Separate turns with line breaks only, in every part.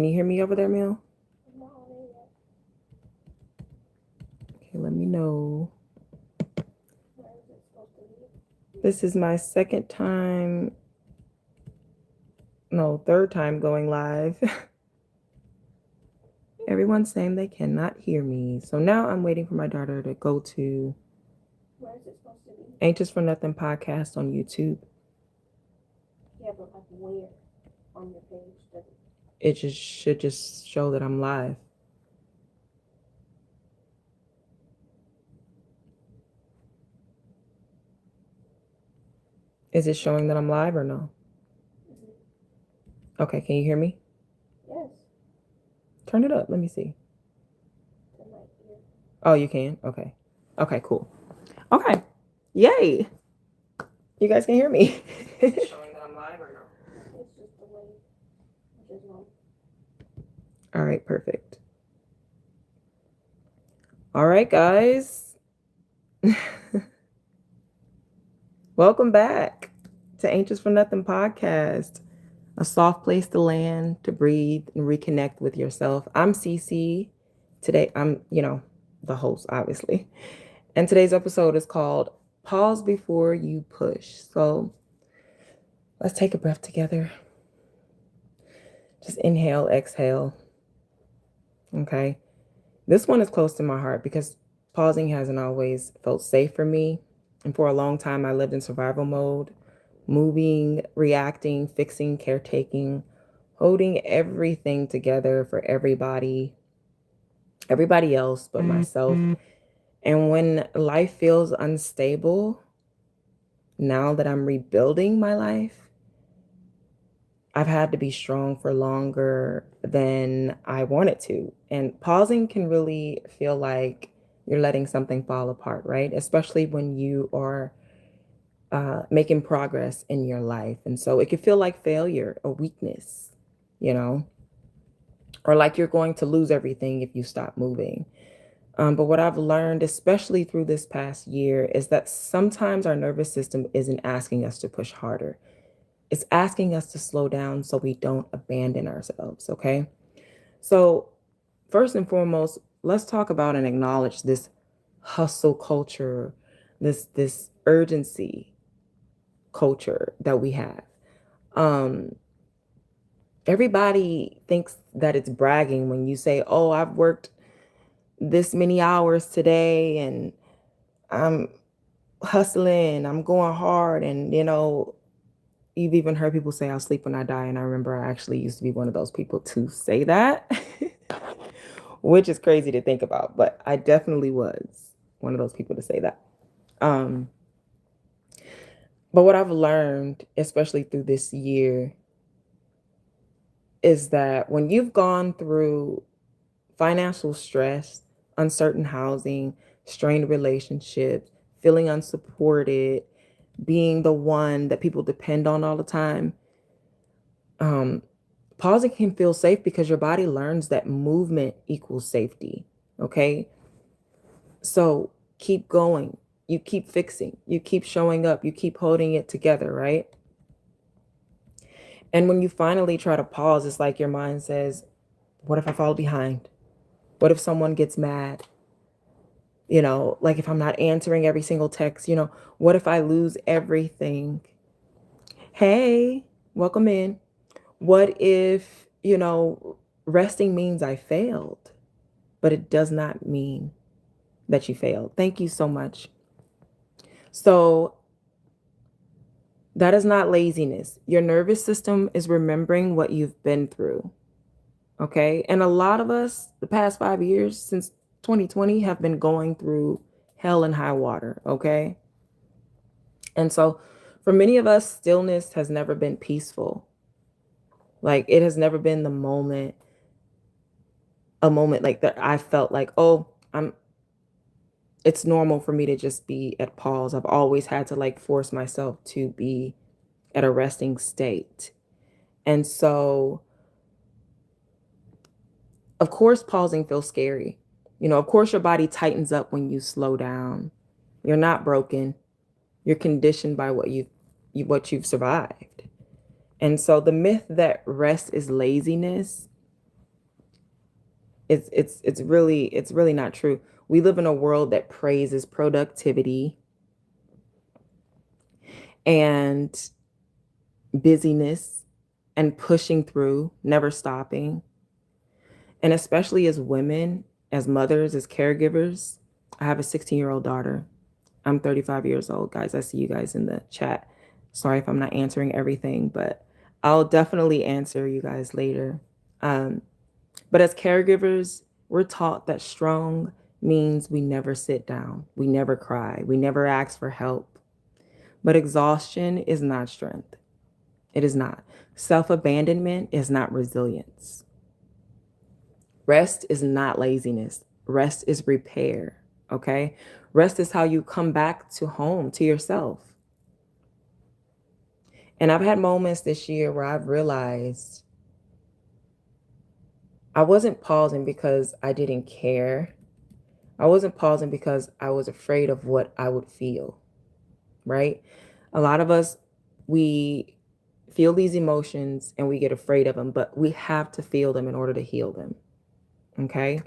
you hear me over there, Mel?
No, yet.
Okay, let me know.
Where is it supposed to be?
This is my second time, no, third time going live. Everyone's saying they cannot hear me. So now I'm waiting for my daughter to go to
Where is it supposed to be?
Anxious for Nothing podcast on YouTube.
Yeah, but like where on your page does it?
It just should just show that I'm live. Is it showing that I'm live or no? Okay, can you hear me?
Yes.
Turn it up. Let me see.
To my ear.
Oh, you can? Okay. Okay, cool. Okay. Yay. You guys can hear me. Is it showing that I'm live or no?
It's just the way. Which is wrong.
All right, perfect. All right, guys. Welcome back to Anxious for Nothing podcast, a soft place to land, to breathe, and reconnect with yourself. I'm Cece. Today, I'm, the host, obviously. And today's episode is called Pause Before You Push. So let's take a breath together. Just inhale, exhale. Okay. This one is close to my heart because pausing hasn't always felt safe for me. And for a long time, I lived in survival mode, moving, reacting, fixing, caretaking, holding everything together for everybody else but myself. And when life feels unstable, now that I'm rebuilding my life, I've had to be strong for longer than I wanted to. And pausing can really feel like you're letting something fall apart, right? Especially when you are making progress in your life. And so it can feel like failure or weakness, you know, or like you're going to lose everything if you stop moving. But what I've learned, especially through this past year, is that sometimes our nervous system isn't asking us to push harder. It's asking us to slow down so we don't abandon ourselves, okay? So, first and foremost, let's talk about and acknowledge this hustle culture, this urgency culture that we have. Um, Everybody thinks that it's bragging when you say, "Oh, I've worked this many hours today and I'm hustling, I'm going hard." And, you've even heard people say, "I'll sleep when I die." And I remember I actually used to be one of those people to say that, which is crazy to think about. But I definitely was one of those people to say that. Um, but what I've learned, especially through this year, is that when you've gone through financial stress, uncertain housing, strained relationships, feeling unsupported, being the one that people depend on all the time, um, pausing can feel safe because your body learns that movement equals safety. Okay. So keep going. You keep fixing. You keep showing up. You keep holding it together. Right. And when you finally try to pause, it's like your mind says, what if I fall behind? What if someone gets mad? Like if I'm not answering every single text, what if I lose everything? Hey, welcome in. What if, resting means I failed, but it does not mean that you failed? Thank you so much. So that is not laziness. Your nervous system is remembering what you've been through. Okay. And a lot of us, the past 5 years since 2020, have been going through hell and high water. Okay. And so for many of us, stillness has never been peaceful. Like it has never been a moment like that I felt like, oh, it's normal for me to just be at pause. I've always had to like force myself to be at a resting state. And so, of course, pausing feels scary. Of course, your body tightens up when you slow down. You're not broken. You're conditioned by what you've survived. And so the myth that rest is laziness It's really not true. We live in a world that praises productivity and busyness and pushing through, never stopping. And especially as women, as mothers, as caregivers, I have a 16-year-old daughter. I'm 35 years old, guys. I see you guys in the chat. Sorry if I'm not answering everything, but I'll definitely answer you guys later. Um, but as caregivers, we're taught that strong means we never sit down, we never cry, we never ask for help. But exhaustion is not strength. It is not. Self abandonment is not resilience. Rest is not laziness. Rest is repair. Okay. Rest is how you come back to home, to yourself. And I've had moments this year where I've realized I wasn't pausing because I didn't care. I wasn't pausing because I was afraid of what I would feel, right? A lot of us, we feel these emotions and we get afraid of them, but we have to feel them in order to heal them. Okay.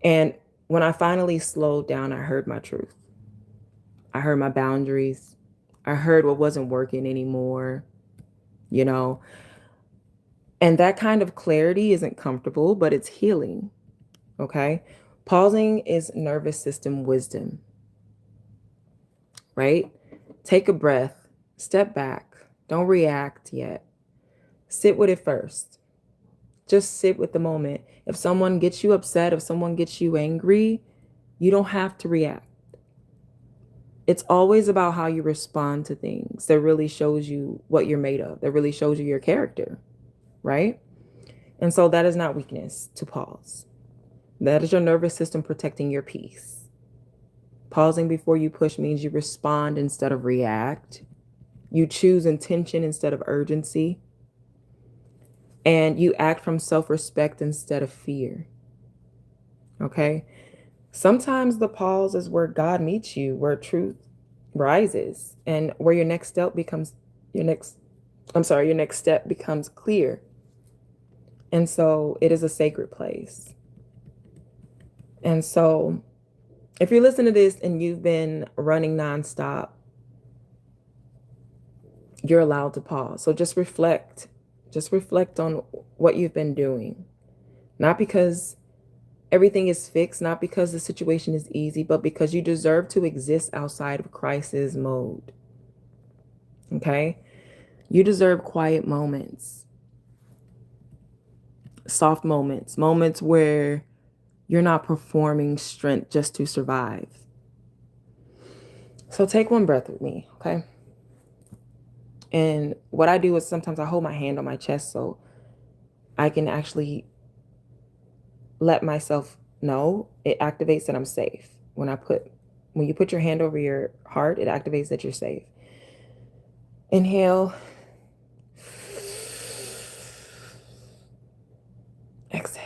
And when I finally slowed down, I heard my truth. I heard my boundaries. I heard what wasn't working anymore, you know. And that kind of clarity isn't comfortable, but it's healing. Okay. Pausing is nervous system wisdom, right? Take a breath, step back, don't react yet. Sit with it first. Just sit with the moment. If someone gets you upset, if someone gets you angry, you don't have to react. It's always about how you respond to things that really shows you what you're made of, that really shows you your character, right? And so that is not weakness to pause. That is your nervous system protecting your peace. Pausing before you push means you respond instead of react. You choose intention instead of urgency. And you act from self-respect instead of fear. Okay? Sometimes the pause is where God meets you, where truth rises, and where your next step becomes your next step becomes clear. And so it is a sacred place. And so if you listen to this and you've been running nonstop, you're allowed to pause. So just reflect. Just reflect on what you've been doing. Not because everything is fixed, not because the situation is easy, but because you deserve to exist outside of crisis mode. Okay? You deserve quiet moments, soft moments, moments where you're not performing strength just to survive. So take one breath with me, okay? And what I do is sometimes I hold my hand on my chest so I can actually let myself know. It activates that I'm safe. When you put your hand over your heart, it activates that you're safe. Inhale. Exhale.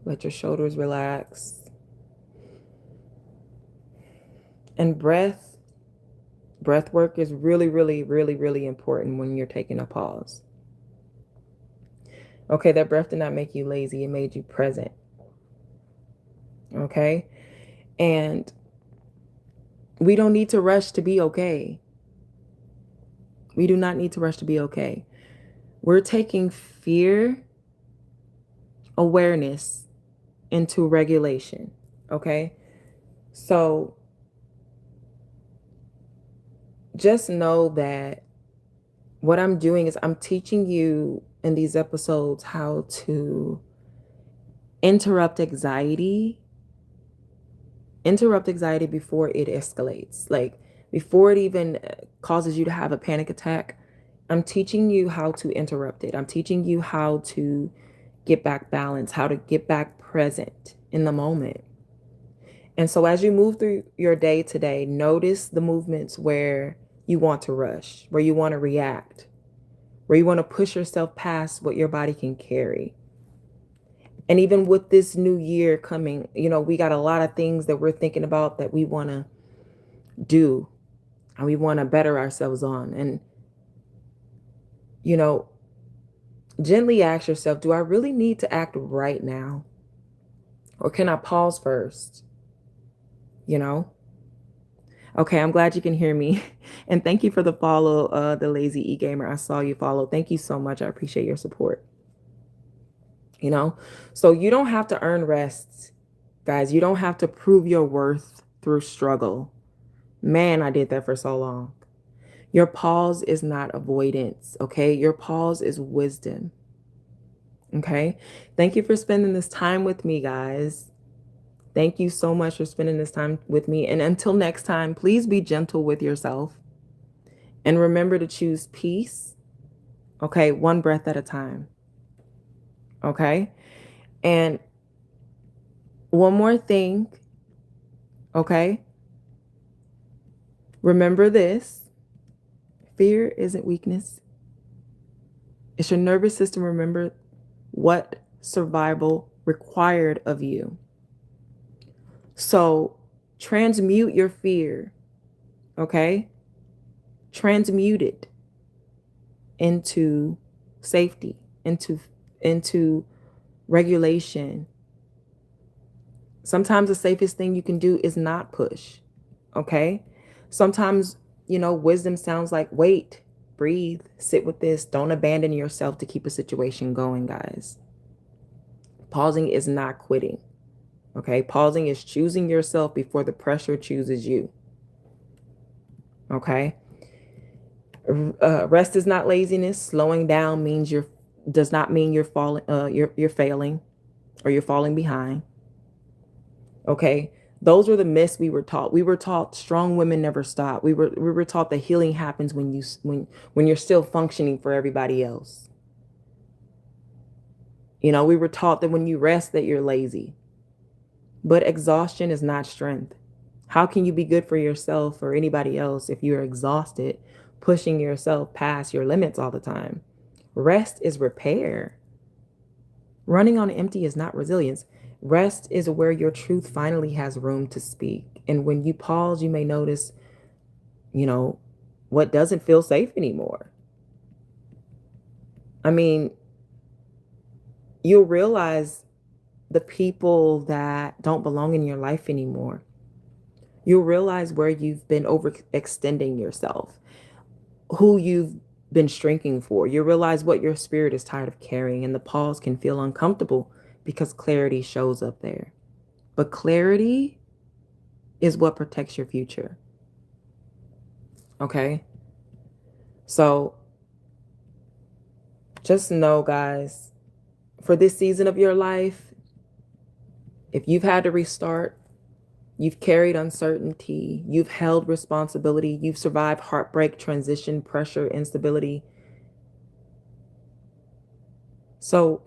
Let your shoulders relax. And breath work is really, really, really, really important when you're taking a pause. Okay, that breath did not make you lazy. It made you present. Okay? And we don't need to rush to be okay. We do not need to rush to be okay. We're taking fear, awareness into regulation. Okay? So just know that what I'm doing is I'm teaching you in these episodes how to interrupt anxiety before it escalates. Like before it even causes you to have a panic attack, I'm teaching you how to interrupt it. I'm teaching you how to get back balance, how to get back present in the moment. And so as you move through your day today, notice the movements where you want to rush, where you want to react, where you want to push yourself past what your body can carry. And even with this new year coming, we got a lot of things that we're thinking about that we want to do and we want to better ourselves on. And, Gently ask yourself, do I really need to act right now? Or can I pause first? You know? Okay, I'm glad you can hear me. And thank you for the follow, the lazy e-gamer. I saw you follow. Thank you so much. I appreciate your support. You know? So you don't have to earn rest, guys. You don't have to prove your worth through struggle. Man, I did that for so long. Your pause is not avoidance, okay? Your pause is wisdom, okay? Thank you for spending this time with me, guys. Thank you so much for spending this time with me. And until next time, please be gentle with yourself and remember to choose peace, okay? One breath at a time, okay? And one more thing, okay? Remember this: fear isn't weakness. It's your nervous system. Remember what survival required of you. So transmute your fear, okay? Transmute it into safety, into regulation. Sometimes the safest thing you can do is not push, okay? Sometimes, wisdom sounds like wait, breathe, sit with this. Don't abandon yourself to keep a situation going, guys. Pausing is not quitting. Okay, pausing is choosing yourself before the pressure chooses you. Okay, rest is not laziness. Slowing down does not mean you're falling. You're failing, or you're falling behind. Okay, those were the myths we were taught. We were taught strong women never stop. We were taught that healing happens when you're still functioning for everybody else. We were taught that when you rest that you're lazy. But exhaustion is not strength. How can you be good for yourself or anybody else if you're exhausted, pushing yourself past your limits all the time? Rest is repair. Running on empty is not resilience. Rest is where your truth finally has room to speak. And when you pause, you may notice, what doesn't feel safe anymore. I mean, you'll realize the people that don't belong in your life anymore. You'll realize where you've been overextending yourself, who you've been shrinking for. You'll realize what your spirit is tired of carrying, and the pause can feel uncomfortable because clarity shows up there. But clarity is what protects your future. Okay? So just know, guys, for this season of your life, if you've had to restart, you've carried uncertainty, you've held responsibility, you've survived heartbreak, transition, pressure, instability. So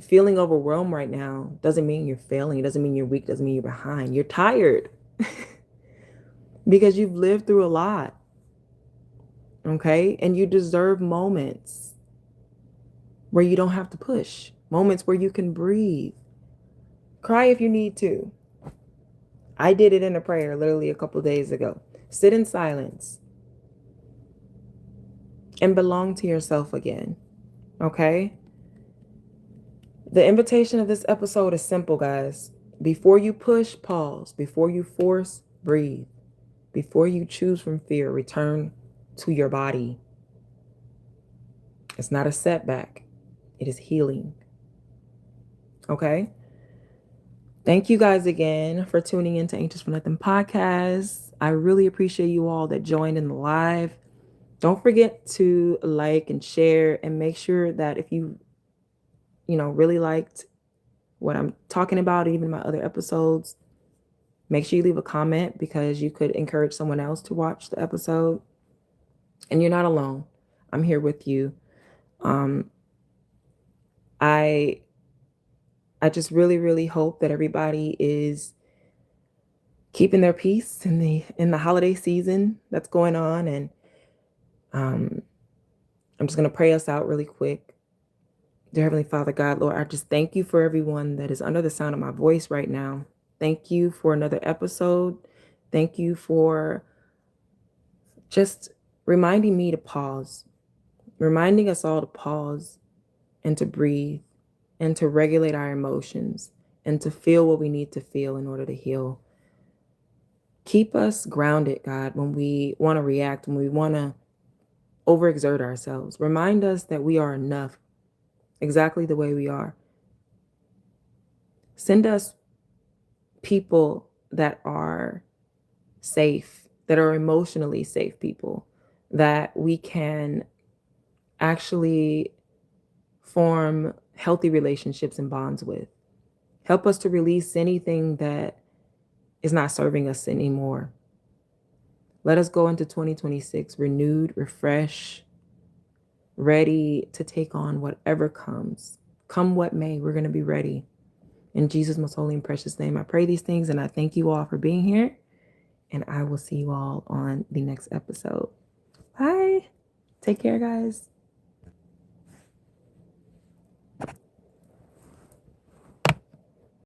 feeling overwhelmed right now doesn't mean you're failing. It doesn't mean you're weak. Doesn't mean you're behind. You're tired because you've lived through a lot. Okay? And you deserve moments where you don't have to push, moments where you can breathe. Cry if you need to. I did it in a prayer literally a couple days ago. Sit in silence and belong to yourself again. Okay? The invitation of this episode is simple, guys. Before you push, pause. Before you force, breathe. Before you choose from fear, return to your body. It's not a setback. It is healing. Okay? Thank you guys again for tuning in to Anxious for Nothing podcast. I really appreciate you all that joined in the live. Don't forget to like and share, and make sure that if you really liked what I'm talking about, even my other episodes, make sure you leave a comment, because you could encourage someone else to watch the episode. And you're not alone. I'm here with you. I just really, really hope that everybody is keeping their peace in the holiday season that's going on. And I'm just going to pray us out really quick. Dear Heavenly Father, God, Lord, I just thank you for everyone that is under the sound of my voice right now. Thank you for another episode. Thank you for just reminding me to pause, reminding us all to pause and to breathe and to regulate our emotions and to feel what we need to feel in order to heal. Keep us grounded, God, when we want to react, when we want to overexert ourselves. Remind us that we are enough exactly the way we are. Send us people that are safe, that are emotionally safe people, that we can actually form healthy relationships and bonds with. Help us to release anything that is not serving us anymore. Let us go into 2026 renewed, refreshed, ready to take on whatever comes. Come what may, we're going to be ready. In Jesus' most holy and precious name, I pray these things, and I thank you all for being here. And I will see you all on the next episode. Bye. Take care, guys.